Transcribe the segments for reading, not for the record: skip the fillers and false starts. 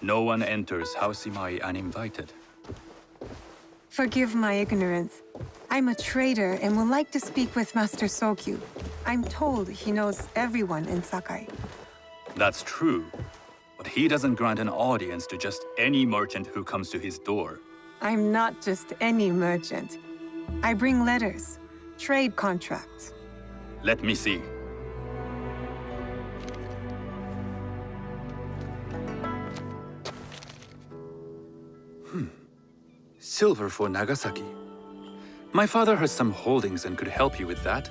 No one enters House Imai uninvited. Forgive my ignorance. I'm a trader and would like to speak with Master Sokyu. I'm told he knows everyone in Sakai. That's true, but he doesn't grant an audience to just any merchant who comes to his door. I'm not just any merchant. I bring letters, trade contracts. Let me see. Silver for Nagasaki. My father has some holdings and could help you with that.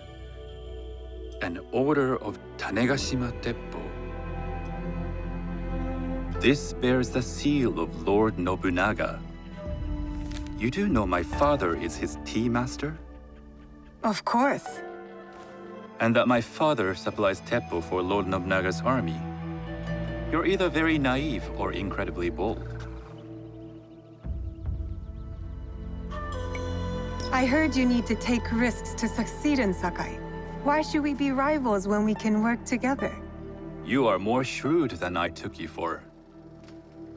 An order of Tanegashima Teppo. This bears the seal of Lord Nobunaga. You do know my father is his tea master? Of course. And that my father supplies teppo for Lord Nobunaga's army. You're either very naive or incredibly bold. I heard you need to take risks to succeed in Sakai. Why should we be rivals when we can work together? You are more shrewd than I took you for.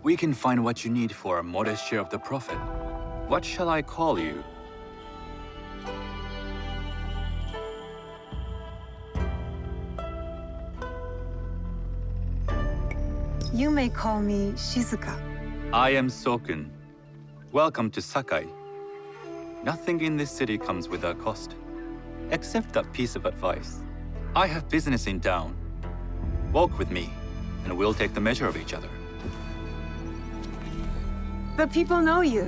We can find what you need for a modest share of the profit. What shall I call you? You may call me Shizuka. I am Sokun. Welcome to Sakai. Nothing in this city comes without cost, except that piece of advice. I have business in town. Walk with me, and we'll take the measure of each other. The people know you.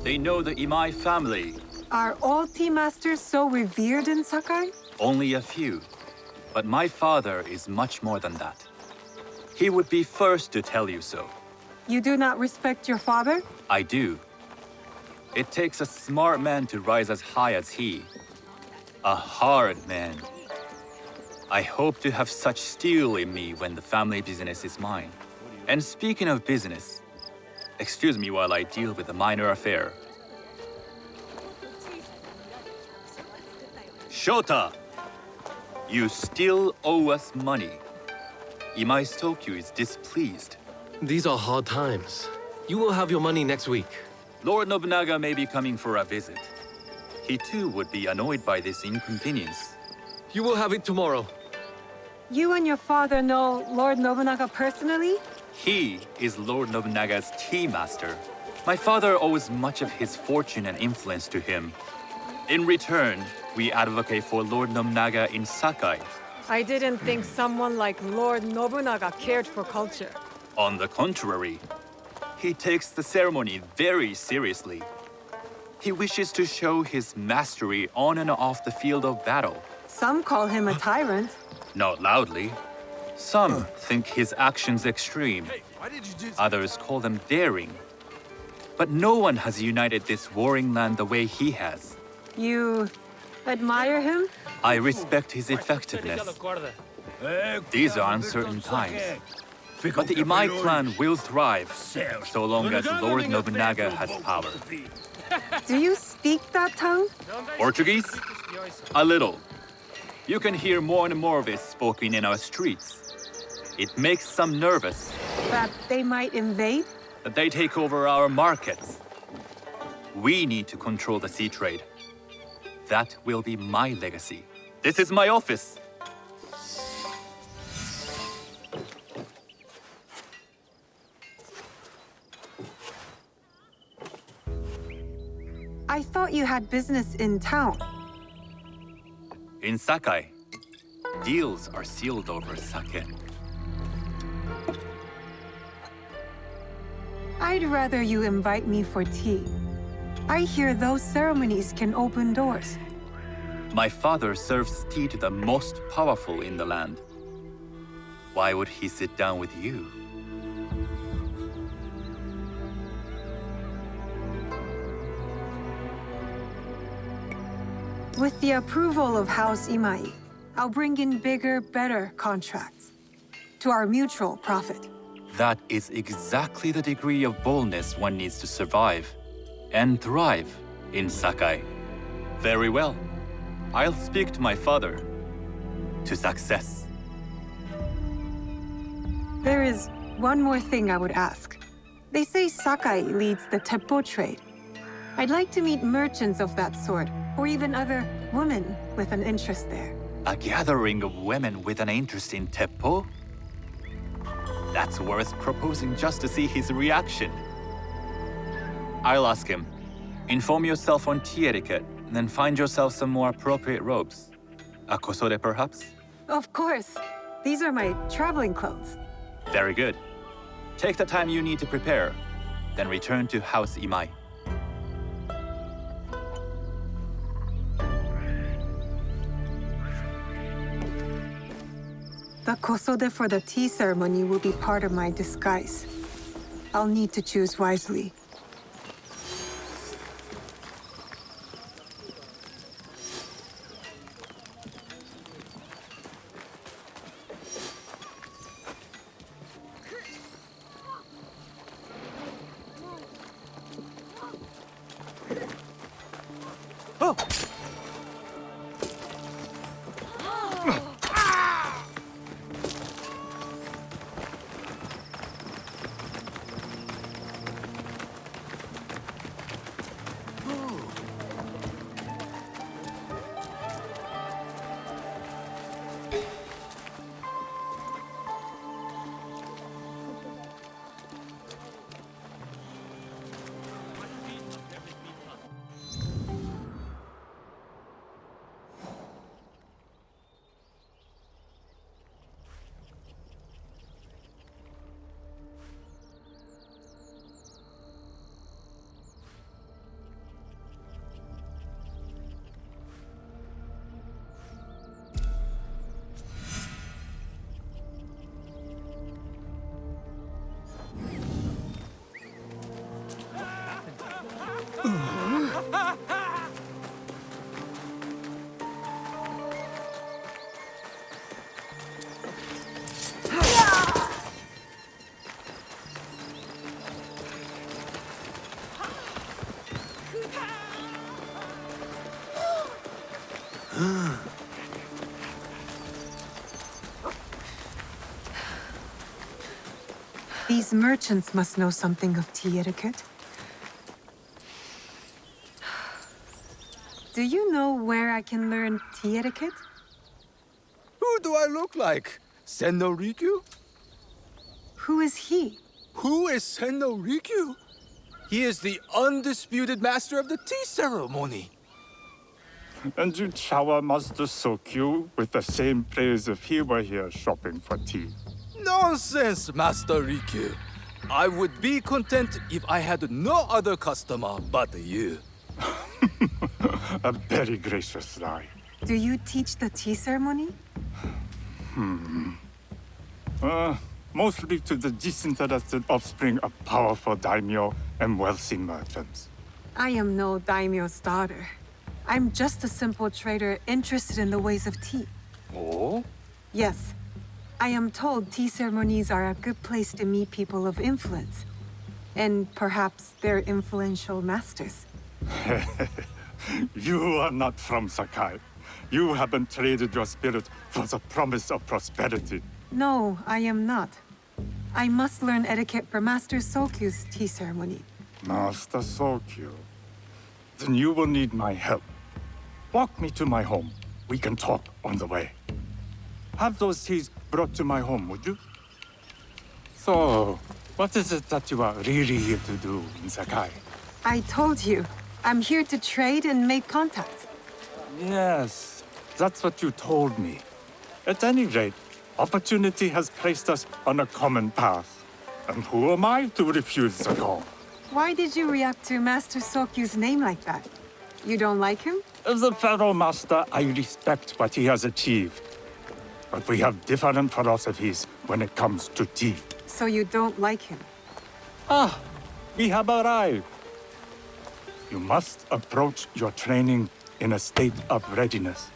They know the Imai family. Are all tea masters so revered in Sakai? Only a few. But my father is much more than that. He would be first to tell you so. You do not respect your father? I do. It takes a smart man to rise as high as he. A hard man. I hope to have such steel in me when the family business is mine. And speaking of business, excuse me while I deal with a minor affair. Shota! You still owe us money. Imai Sokyu is displeased. These are hard times. You will have your money next week. Lord Nobunaga may be coming for a visit. He too would be annoyed by this inconvenience. You will have it tomorrow. You and your father know Lord Nobunaga personally? He is Lord Nobunaga's tea master. My father owes much of his fortune and influence to him. In return, we advocate for Lord Nobunaga in Sakai. I didn't think someone like Lord Nobunaga cared for culture. On the contrary, he takes the ceremony very seriously. He wishes to show his mastery on and off the field of battle. Some call him a tyrant. Not loudly. Some think his actions extreme. Others call them daring. But no one has united this warring land the way he has. You admire him? I respect his effectiveness. These are uncertain times. But the Imai clan will thrive, so long as Lord Nobunaga has power. Do you speak that tongue? Portuguese? A little. You can hear more and more of it spoken in our streets. It makes some nervous. That they might invade? That they take over our markets. We need to control the sea trade. That will be my legacy. This is my office. I thought you had business in town. In Sakai, deals are sealed over sake. I'd rather you invite me for tea. I hear those ceremonies can open doors. My father serves tea to the most powerful in the land. Why would he sit down with you? With the approval of House Imai, I'll bring in bigger, better contracts. To our mutual profit. That is exactly the degree of boldness one needs to survive and thrive in Sakai. Very well. I'll speak to my father. To success. There is one more thing I would ask. They say Sakai leads the Teppo trade. I'd like to meet merchants of that sort, or even other women with an interest there. A gathering of women with an interest in Teppo? That's worth proposing just to see his reaction. I'll ask him. Inform yourself on tea etiquette, then find yourself some more appropriate robes. A kosode, perhaps? Of course. These are my traveling clothes. Very good. Take the time you need to prepare, then return to House Imai. The kosode for the tea ceremony will be part of my disguise. I'll need to choose wisely. Oh! These merchants must know something of tea etiquette. Do you know where I can learn tea etiquette? Who do I look like? Senno Rikyu? Who is he? Who is Senno Rikyu? He is the undisputed master of the tea ceremony. And you'd shower Master Sokyu with the same praise if he were here shopping for tea. Nonsense, Master Rikyu. I would be content if I had no other customer but you. A very gracious lie. Do you teach the tea ceremony? Mostly to the disinterested offspring of powerful daimyo and wealthy merchants. I am no daimyo's daughter. I'm just a simple trader interested in the ways of tea. Oh? Yes. I am told tea ceremonies are a good place to meet people of influence. And perhaps their influential masters. You are not from Sakai. You haven't traded your spirit for the promise of prosperity. No, I am not. I must learn etiquette for Master Sokyu's tea ceremony. Master Sokyu. Then you will need my help. Walk me to my home. We can talk on the way. Have those teas brought to my home, would you? So, what is it that you are really here to do in Sakai? I told you, I'm here to trade and make contacts. Yes, that's what you told me. At any rate, opportunity has placed us on a common path. And who am I to refuse the call? Why did you react to Master Sokyu's name like that? You don't like him? As a Pharaoh Master, I respect what he has achieved. But we have different philosophies when it comes to tea. So you don't like him? Ah, we have arrived. You must approach your training in a state of readiness.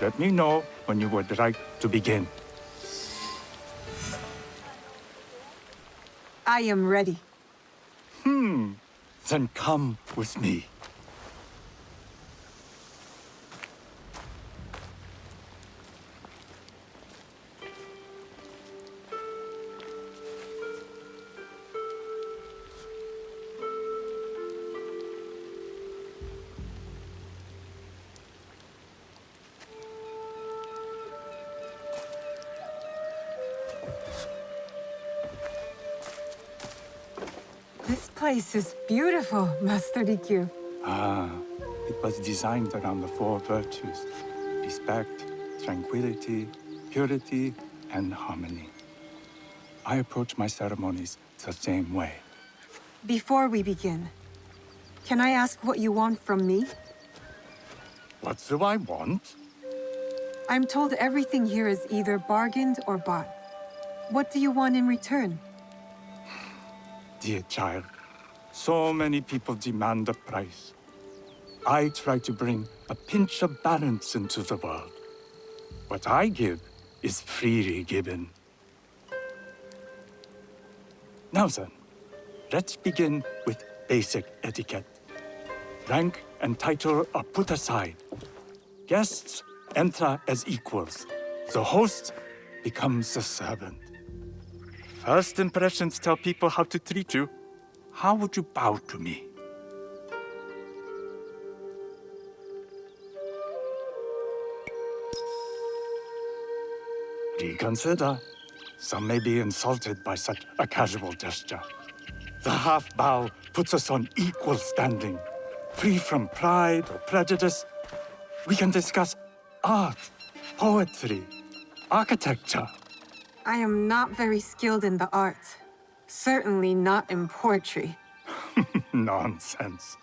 Let me know when you would like to begin. I am ready. Then come with me. This place is beautiful, Master Rikyu. Ah, it was designed around the four virtues: respect, tranquility, purity, and harmony. I approach my ceremonies the same way. Before we begin, can I ask what you want from me? What do I want? I'm told everything here is either bargained or bought. What do you want in return? Dear child, so many people demand a price. I try to bring a pinch of balance into the world. What I give is freely given. Now then, let's begin with basic etiquette. Rank and title are put aside. Guests enter as equals. The host becomes the servant. First impressions tell people how to treat you. How would you bow to me? Reconsider. Some may be insulted by such a casual gesture. The half bow puts us on equal standing, free from pride or prejudice. We can discuss art, poetry, architecture. I am not very skilled in the arts. Certainly not in poetry. Nonsense.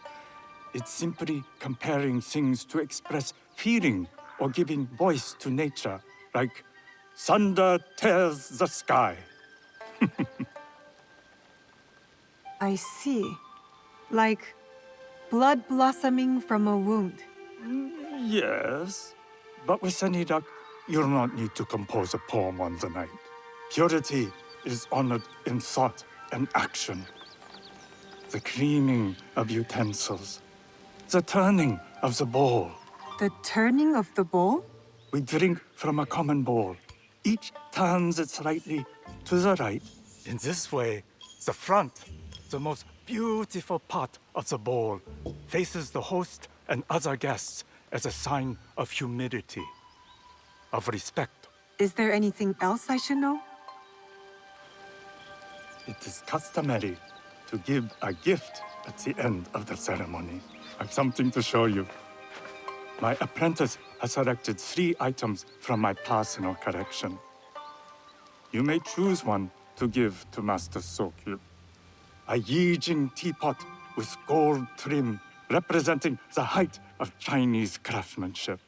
It's simply comparing things to express feeling or giving voice to nature, like thunder tears the sky. I see. Like blood blossoming from a wound. Yes, but with any luck, you'll not need to compose a poem on the night. Purity is honored in thought and action. The cleaning of utensils, the turning of the bowl. The turning of the bowl? We drink from a common bowl. Each turns it slightly to the right. In this way, the front, the most beautiful part of the bowl, faces the host and other guests as a sign of humility, of respect. Is there anything else I should know? It is customary to give a gift at the end of the ceremony. I've something to show you. My apprentice has selected 3 items from my personal collection. You may choose one to give to Master Sokyu. A Yijing teapot with gold trim representing the height of Chinese craftsmanship.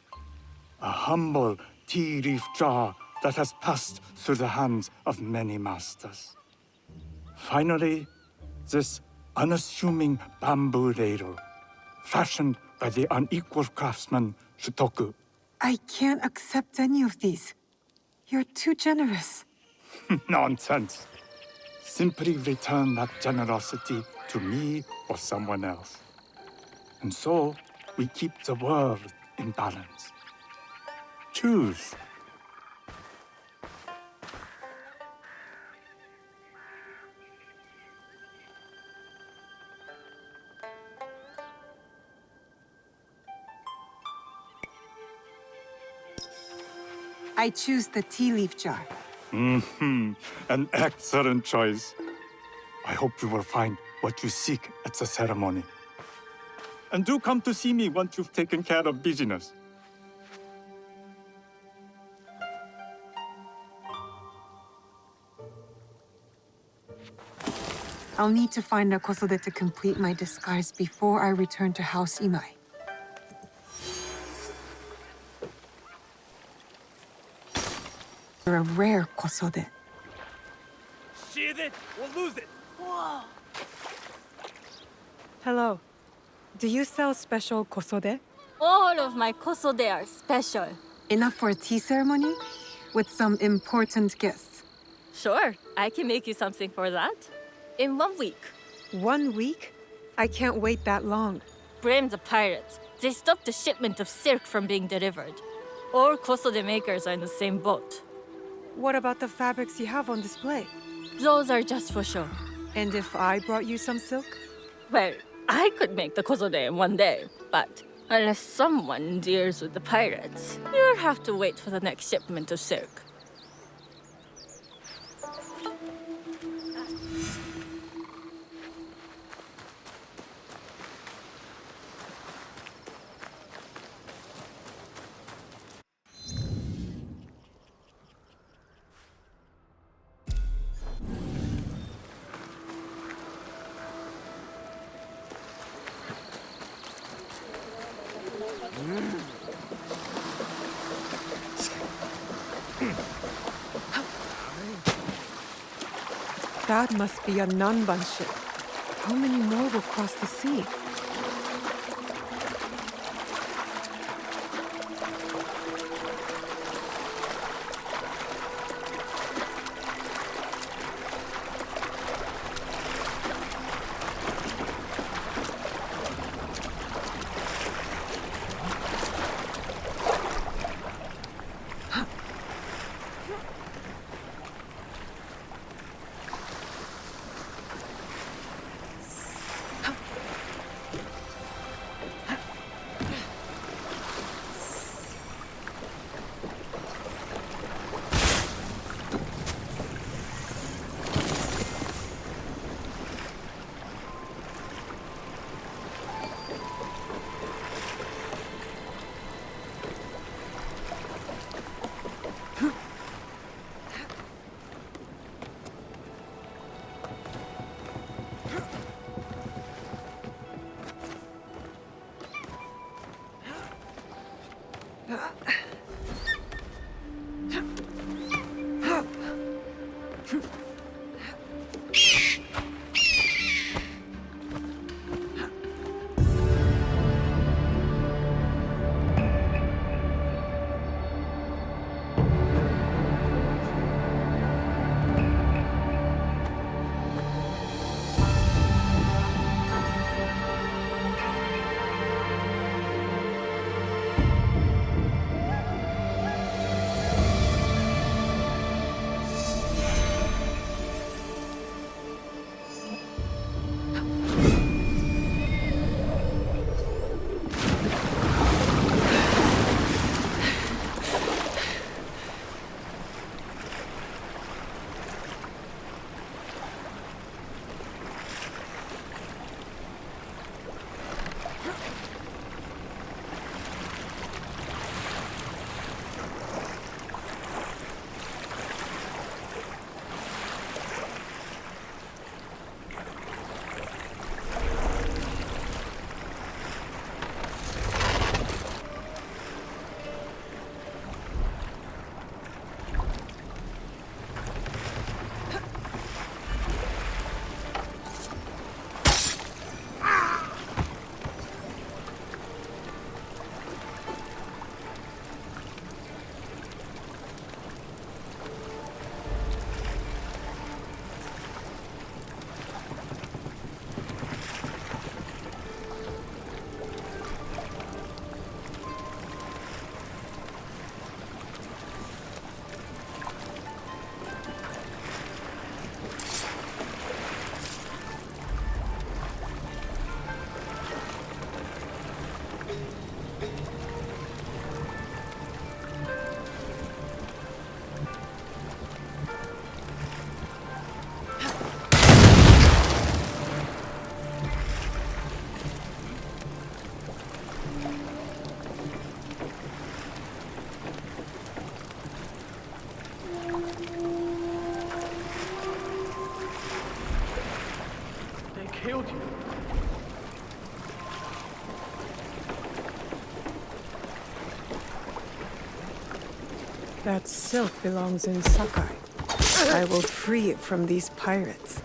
A humble tea leaf jar that has passed through the hands of many masters. Finally, this unassuming bamboo ladle, fashioned by the unequal craftsman Shutoku. I can't accept any of these. You're too generous. Nonsense. Simply return that generosity to me or someone else. And so, we keep the world in balance. Choose. I choose the tea leaf jar. An excellent choice. I hope you will find what you seek at the ceremony. And do come to see me once you've taken care of business. I'll need to find a Kosode to complete my disguise before I return to House Imai. You're a rare Kosode. Sheathe it or lose it. Hello. Do you sell special Kosode? All of my kosode are special. Enough for a tea ceremony? With some important guests. Sure, I can make you something for that. In 1 week. 1 week? I can't wait that long. Blame the pirates. They stopped the shipment of silk from being delivered. All kosode makers are in the same boat. What about the fabrics you have on display? Those are just for show. And if I brought you some silk? Well, I could make the kosode in 1 day, but unless someone deals with the pirates, you'll have to wait for the next shipment of silk. That must be a Nanban ship. How many more will cross the sea? killed you. That silk belongs in Sakai. I will free it from these pirates.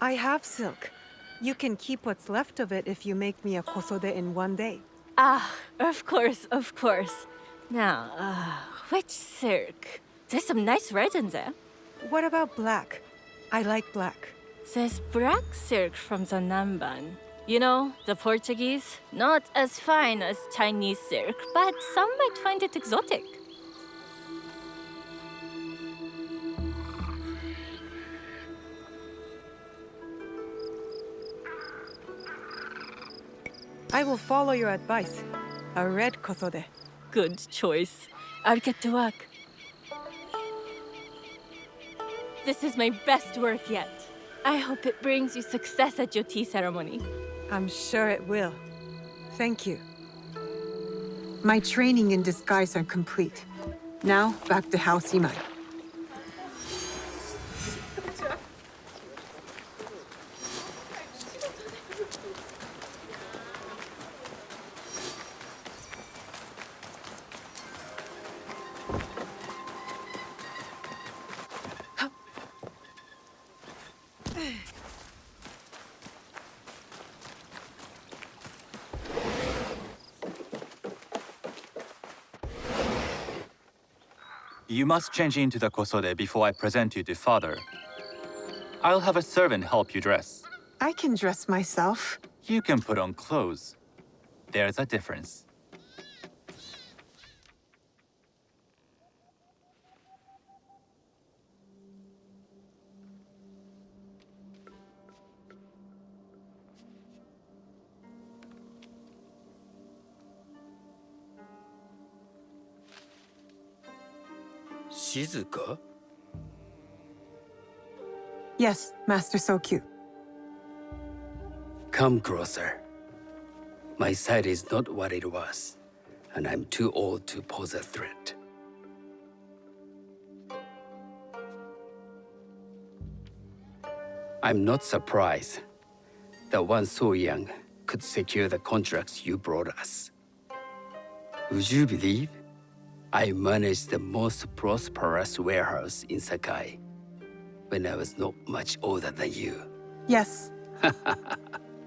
I have silk. You can keep what's left of it if you make me a kosode in one day. Ah, of course, of course. Now, which silk? There's some nice red in there. What about black? I like black. There's black silk from the Namban. You know, the Portuguese. Not as fine as Chinese silk, but some might find it exotic. I will follow your advice. A red kosode. Good choice. I'll get to work. This is my best work yet. I hope it brings you success at your tea ceremony. I'm sure it will. Thank you. My training and disguise are complete. Now, back to House Imai. You must change into the kosode before I present you to father. I'll have a servant help you dress. I can dress myself. You can put on clothes. There's a difference. Shizuka? Yes, Master Sokyu. Come closer. My sight is not what it was, and I'm too old to pose a threat. I'm not surprised that one so young could secure the contracts you brought us. Would you believe I managed the most prosperous warehouse in Sakai when I was not much older than you? Yes.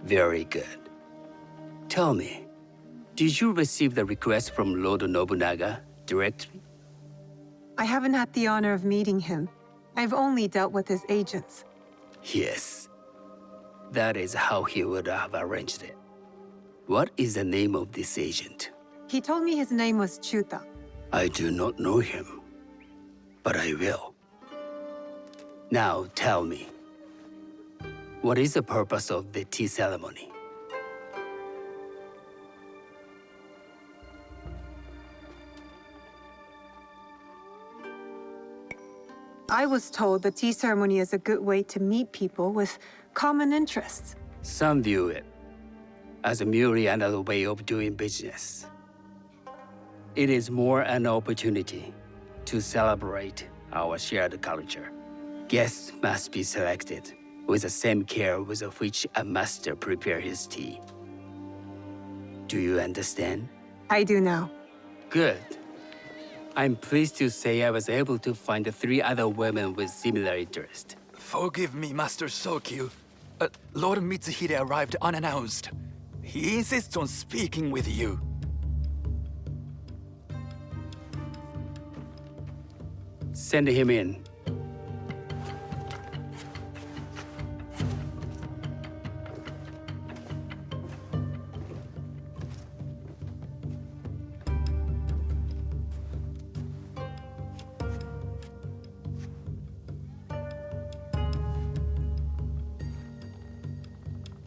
Very good. Tell me, did you receive the request from Lord Nobunaga directly? I haven't had the honor of meeting him. I've only dealt with his agents. Yes. That is how he would have arranged it. What is the name of this agent? He told me his name was Chuta. I do not know him, but I will. Now tell me, what is the purpose of the tea ceremony? I was told the tea ceremony is a good way to meet people with common interests. Some view it as merely another way of doing business. It is more an opportunity to celebrate our shared culture. Guests must be selected with the same care with which a master prepares his tea. Do you understand? I do now. Good. I'm pleased to say I was able to find 3 other women with similar interest. Forgive me, Master Sokyu. Lord Mitsuhide arrived unannounced. He insists on speaking with you. Send him in.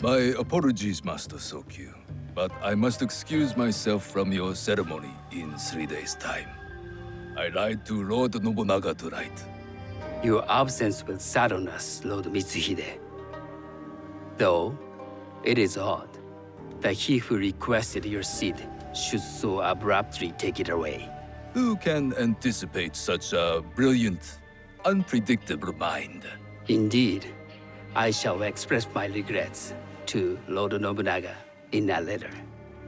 My apologies, Master Sokyu, but I must excuse myself from your ceremony in 3 days' time. I lied to Lord Nobunaga tonight. Your absence will sadden us, Lord Mitsuhide. Though, it is odd that he who requested your seat should so abruptly take it away. Who can anticipate such a brilliant, unpredictable mind? Indeed, I shall express my regrets to Lord Nobunaga in a letter.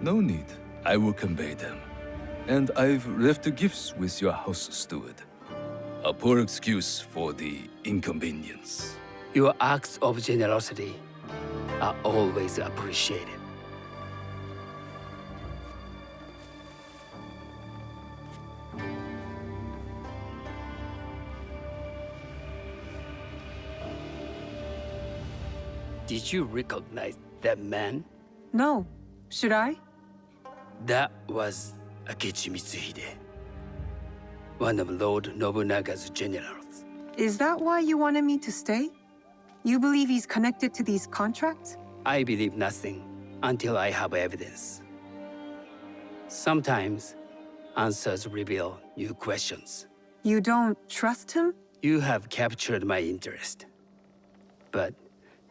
No need. I will convey them. And I've left the gifts with your house steward. A poor excuse for the inconvenience. Your acts of generosity are always appreciated. Did you recognize that man? No. Should I? That was Akechi Mitsuhide, one of Lord Nobunaga's generals. Is that why you wanted me to stay? You believe he's connected to these contracts? I believe nothing until I have evidence. Sometimes answers reveal new questions. You don't trust him? You have captured my interest. But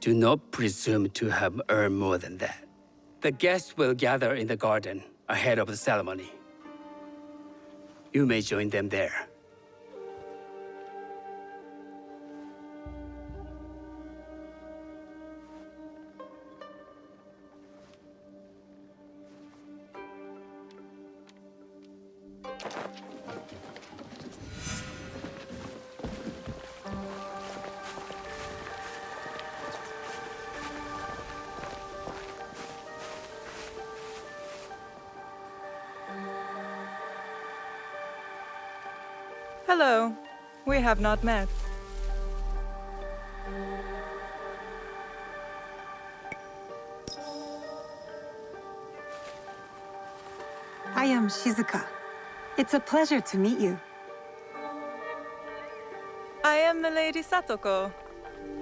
do not presume to have earned more than that. The guests will gather in the garden ahead of the ceremony. You may join them there. Hello. We have not met. I am Shizuka. It's a pleasure to meet you. I am Milady Satoko.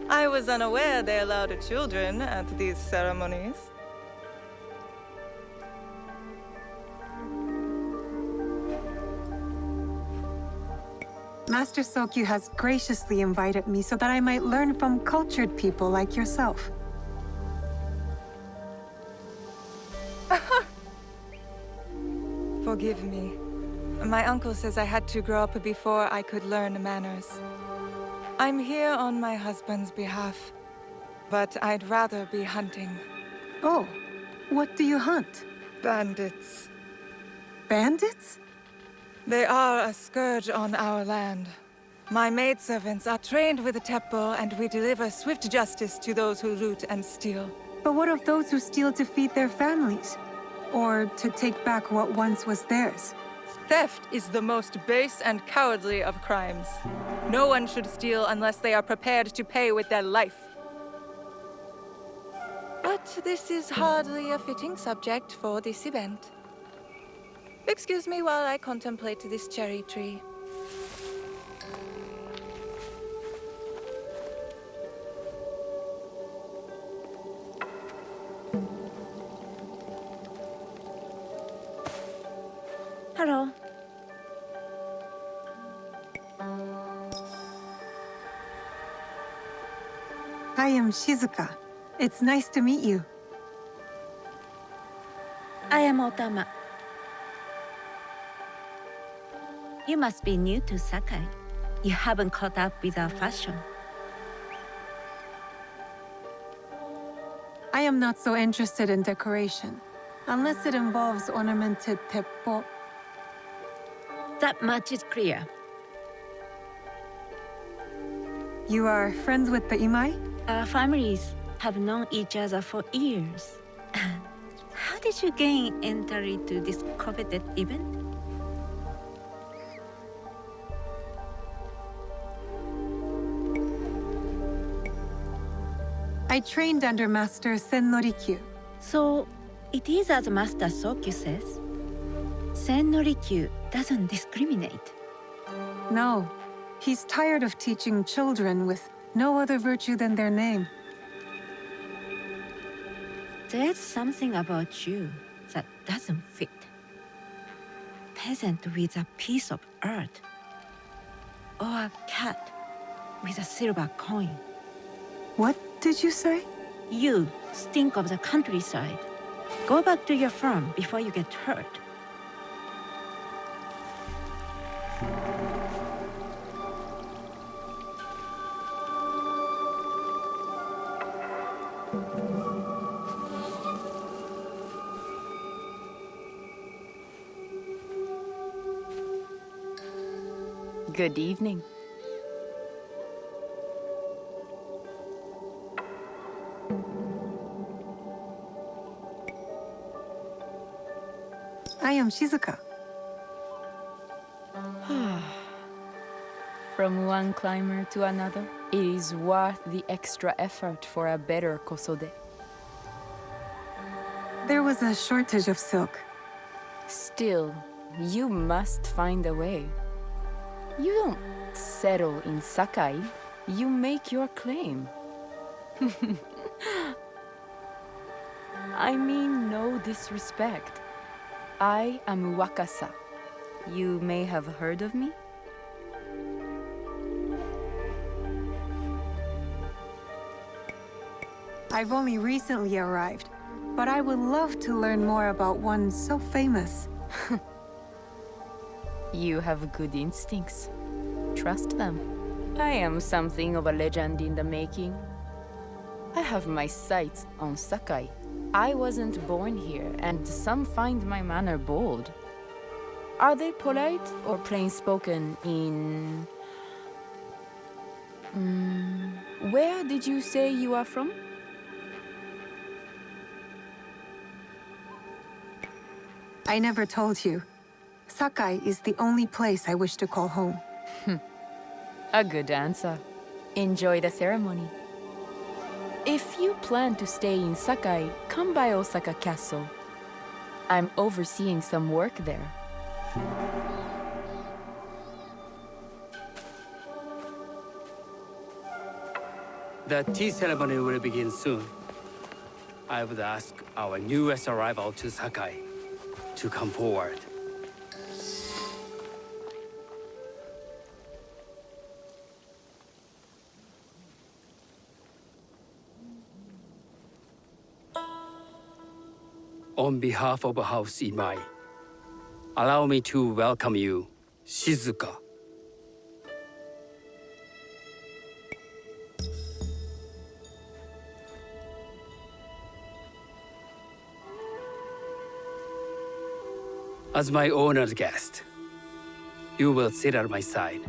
I was unaware they allowed children at these ceremonies. Master Sokyu has graciously invited me so that I might learn from cultured people like yourself. Forgive me. My uncle says I had to grow up before I could learn manners. I'm here on my husband's behalf, but I'd rather be hunting. Oh, what do you hunt? Bandits. Bandits? They are a scourge on our land. My maidservants are trained with the Teppo, and we deliver swift justice to those who loot and steal. But what of those who steal to feed their families? Or to take back what once was theirs? Theft is the most base and cowardly of crimes. No one should steal unless they are prepared to pay with their life. But this is hardly a fitting subject for this event. Excuse me while I contemplate this cherry tree. Hello. I am Shizuka. It's nice to meet you. I am Otama. You must be new to Sakai. You haven't caught up with our fashion. I am not so interested in decoration, unless it involves ornamented teppo. That much is clear. You are friends with the Imai? Our families have known each other for years. How did you gain entry to this coveted event? I trained under Master Sen Norikyu. So, it is as Master Sokyu says. Sen Norikyu doesn't discriminate. No, he's tired of teaching children with no other virtue than their name. There's something about you that doesn't fit. Peasant with a piece of earth. Or a cat with a silver coin. What did you say? You stink of the countryside. Go back to your farm before you get hurt. Good evening. I am Shizuka. From one climber to another, it is worth the extra effort for a better kosode. There was a shortage of silk. Still, you must find a way. You don't settle in Sakai, you make your claim. I mean no disrespect. I am Wakasa. You may have heard of me? I've only recently arrived, but I would love to learn more about one so famous. You have good instincts. Trust them. I am something of a legend in the making. I have my sights on Sakai. I wasn't born here, and some find my manner bold. Are they polite or plain-spoken in... where did you say you are from? I never told you. Sakai is the only place I wish to call home. A good answer. Enjoy the ceremony. If you plan to stay in Sakai, come by Osaka Castle. I'm overseeing some work there. The tea ceremony will begin soon. I would ask our newest arrival to Sakai to come forward. On behalf of House Imai, allow me to welcome you, Shizuka. As my honored guest, you will sit at my side,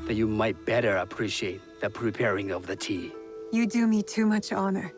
that you might better appreciate the preparing of the tea. You do me too much honor.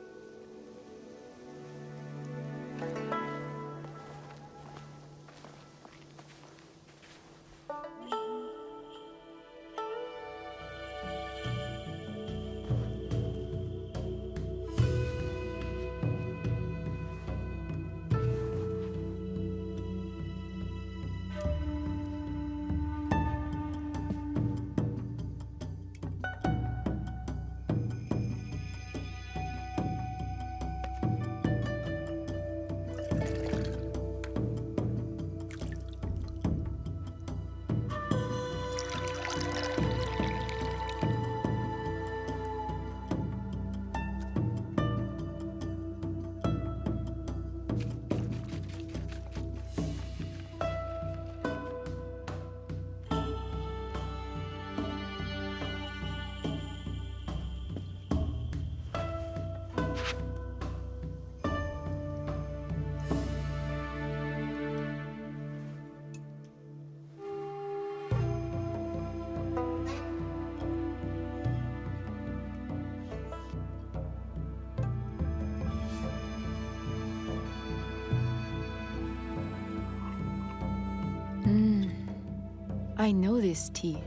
I know this tea.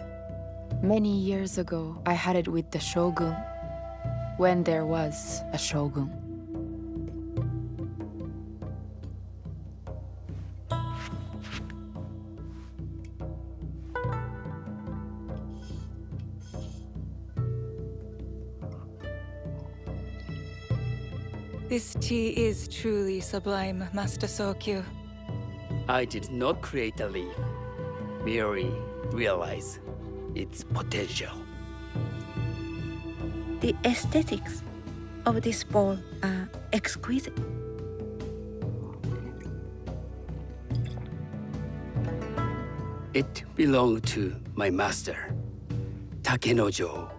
Many years ago, I had it with the shogun, when there was a shogun. This tea is truly sublime, Master Sokyu. I did not create the leaf, merely realize its potential. The aesthetics of this bowl are exquisite. It belonged to my master, Takenojo.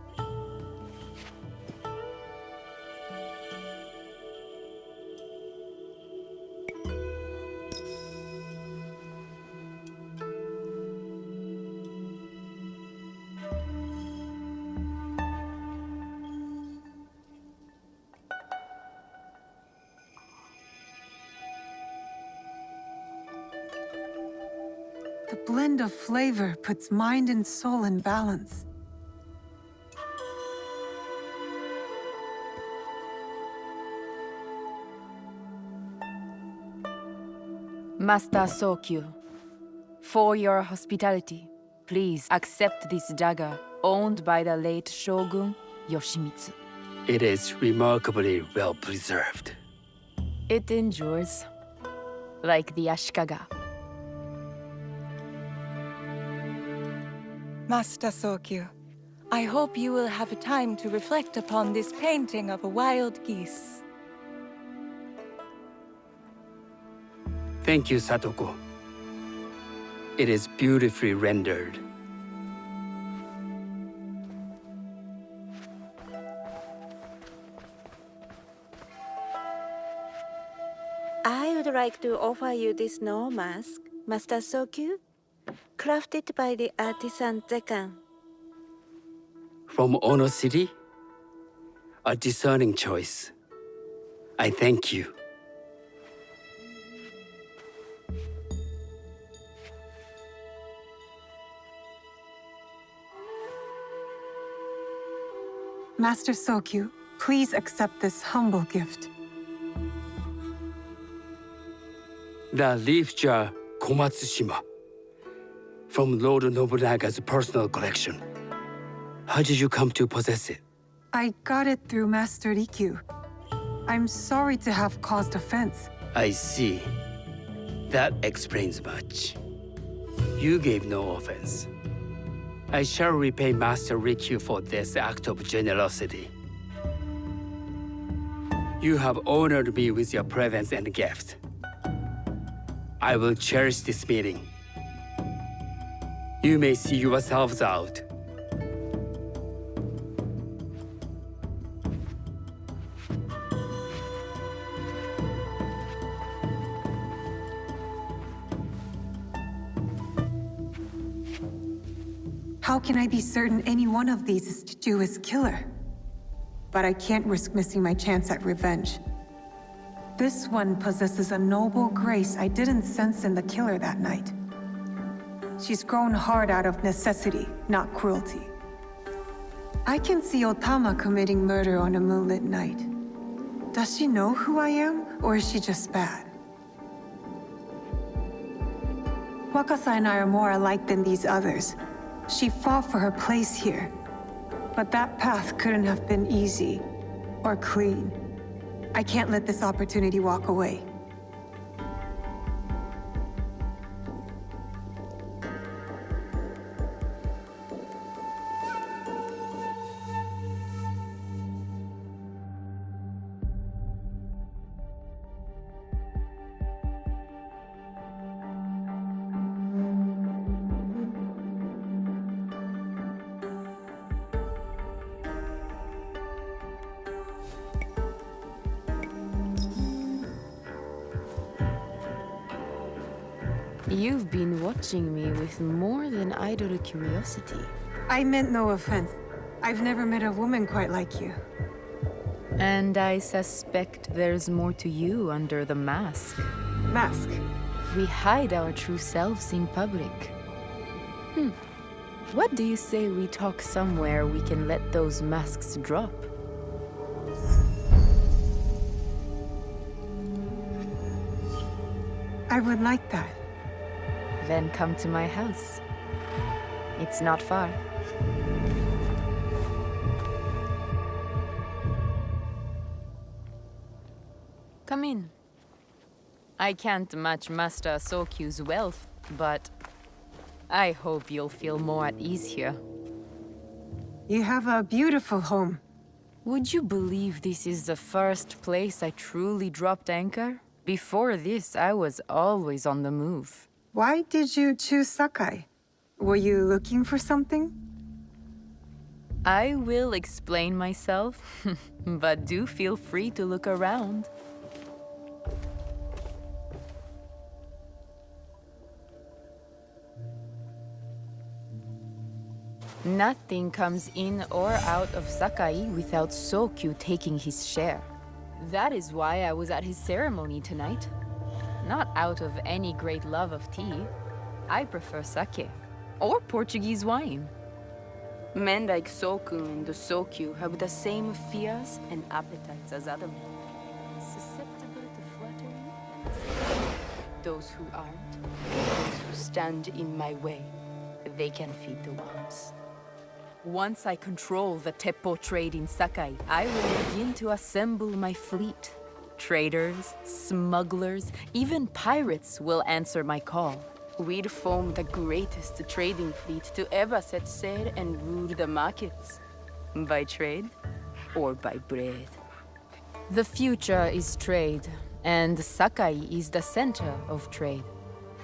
The blend of flavor puts mind and soul in balance. Master Sokyu, for your hospitality, please accept this dagger owned by the late Shogun Yoshimitsu. It is remarkably well preserved. It endures, like the Ashikaga. Master Sokyu, I hope you will have time to reflect upon this painting of a wild geese. Thank you, Satoko. It is beautifully rendered. I would like to offer you this snow mask, Master Sokyu, crafted by the artisan Zekan. From Ono City? A discerning choice. I thank you. Master Sokyu, please accept this humble gift. The leaf jar Komatsushima from Lord Nobunaga's personal collection. How did you come to possess it? I got it through Master Rikyu. I'm sorry to have caused offense. I see. That explains much. You gave no offense. I shall repay Master Rikyu for this act of generosity. You have honored me with your presence and gift. I will cherish this meeting. You may see yourselves out. How can I be certain any one of these is Chiju's killer? But I can't risk missing my chance at revenge. This one possesses a noble grace I didn't sense in the killer that night. She's grown hard out of necessity, not cruelty. I can see Otama committing murder on a moonlit night. Does she know who I am, or is she just bad? Wakasa and I are more alike than these others. She fought for her place here. But that path couldn't have been easy or clean. I can't let this opportunity walk away. You've been watching me with more than idle curiosity. I meant no offense. I've never met a woman quite like you. And I suspect there's more to you under the mask. Mask? We hide our true selves in public. What do you say we talk somewhere we can let those masks drop? I would like that. Then come to my house. It's not far. Come in. I can't match Master Sokyu's wealth, but I hope you'll feel more at ease here. You have a beautiful home. Would you believe this is the first place I truly dropped anchor? Before this, I was always on the move. Why did you choose Sakai? Were you looking for something? I will explain myself, but do feel free to look around. Nothing comes in or out of Sakai without Sokyu taking his share. That is why I was at his ceremony tonight. Not out of any great love of tea. I prefer sake. Or Portuguese wine. Men like Soku and the Sokyu have the same fears and appetites as other men. Susceptible to flattery and seduction. Those who aren't, those who stand in my way, they can feed the worms. Once I control the Teppo trade in Sakai, I will begin to assemble my fleet. Traders, smugglers, even pirates will answer my call. We'd form the greatest trading fleet to ever set sail and rule the markets. By trade or by bread. The future is trade, and Sakai is the center of trade.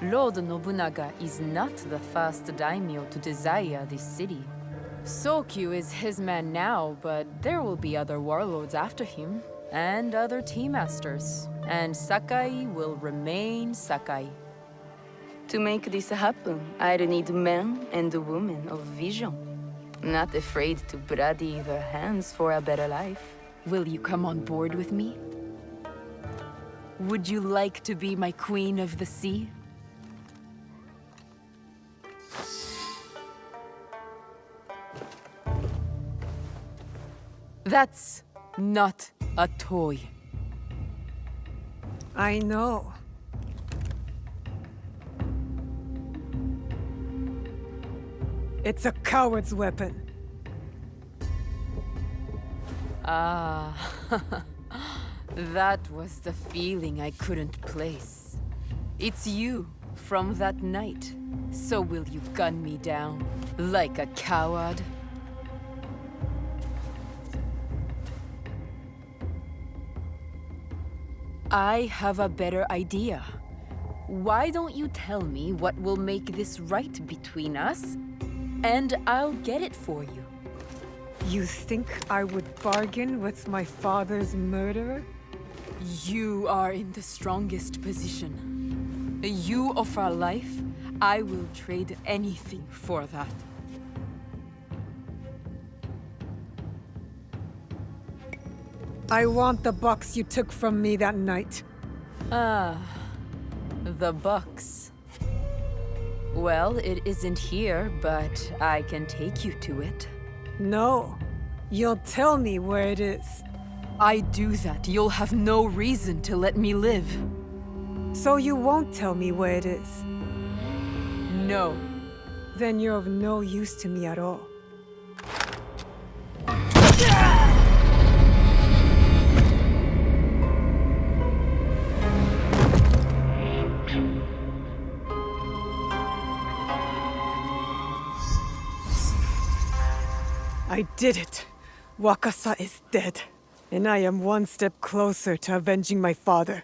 Lord Nobunaga is not the first daimyo to desire this city. Sokyu is his man now, but there will be other warlords after him, and other tea masters, and Sakai will remain Sakai. To make this happen, I'd need men and women of vision, not afraid to bloody their hands for a better life. Will you come on board with me? Would you like to be my queen of the sea? That's not a toy. I know. It's a coward's weapon. Ah, that was the feeling I couldn't place. It's you from that night. So will you gun me down like a coward? I have a better idea. Why don't you tell me what will make this right between us, and I'll get it for you. You think I would bargain with my father's murderer? You are in the strongest position. You offer life, I will trade anything for that. I want the box you took from me that night. Ah, the box. Well, it isn't here, but I can take you to it. No. You'll tell me where it is. I do that, you'll have no reason to let me live. So you won't tell me where it is? No. Then you're of no use to me at all. I did it. Wakasa is dead. And I am one step closer to avenging my father.